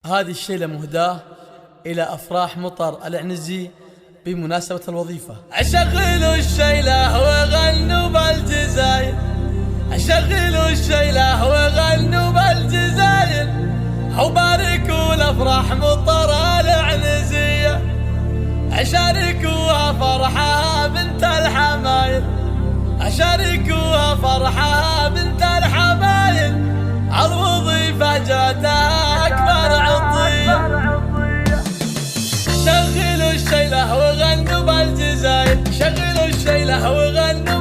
هذه الشيلة مهداة إلى أفراح مطر العنزي بمناسبة الوظيفة. أشغلوا الشيلة وغنوا بالجزاير، أشغلوا الشيلة وغنوا بالجزاير، وباركوا الأفراح مطر العنزية، أشاركوها فرحة بنت الحمايل، أشاركوها فرحة بنت الحمايل، عالوظيفة جاتها أكبر عطية. شغلوا الشيلة وغنوا بالجزاير، شغلوا الشيلة وغنوا